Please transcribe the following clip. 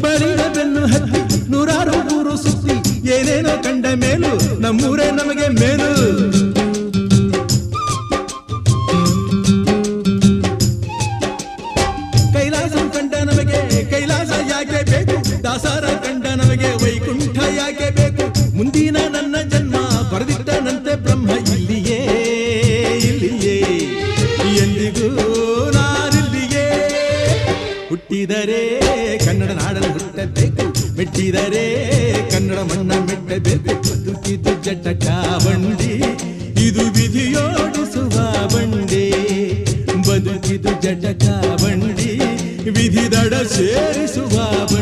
ಬಳಿದ ಬೆನ್ನು ಹತ್ತಿ ನೂರಾರು ಊರು ಸುತ್ತಿ ಏನೇನೋ ಕಂಡ ಮೇಲು ನಮ್ಮೂರೇ ನಮಗೆ ಮೇಲು. ಕೈಲಾಸ ಕಂಡ ನಮಗೆ ಕೈಲಾಸ ಯಾಕೆ ಬೇಕು, ದಾಸರ ಕಂಡ ನಮಗೆ ವೈಕುಂಠ ಯಾಕೆ ಬೇಕು. ಮುಂದಿನ ನನ್ನ ಜನ್ಮ ಬರೆದಿಟ್ಟನಂತೆ ಬ್ರಹ್ಮ ಇಲ್ಲಿಯೇ ಇಲ್ಲಿಯೇ ಎಂದಿಗೂ ನಾನಿಲ್ಲಿಯೇ. ಹುಟ್ಟಿದರೆ ಕನ್ನಡ ನಾಡಲು ಹುಟ್ಟಬೇಕು, ಮೆಟ್ಟಿದರೆ ಕನ್ನಡ ಮಣ್ಣ ಮೆಟ್ಟಬೇಕು. ಬದುಕಿದು ಜಟಕ ಬಂಡಿ, ಇದು ವಿಧಿಯೋಡಿಸುವ ಬಂಡಿ. ಬದುಕಿದು ಜಟಕ ಬಂಡಿ, ವಿಧಿ ದಡ ಸೇರಿಸುವ ಬಂಡಿ.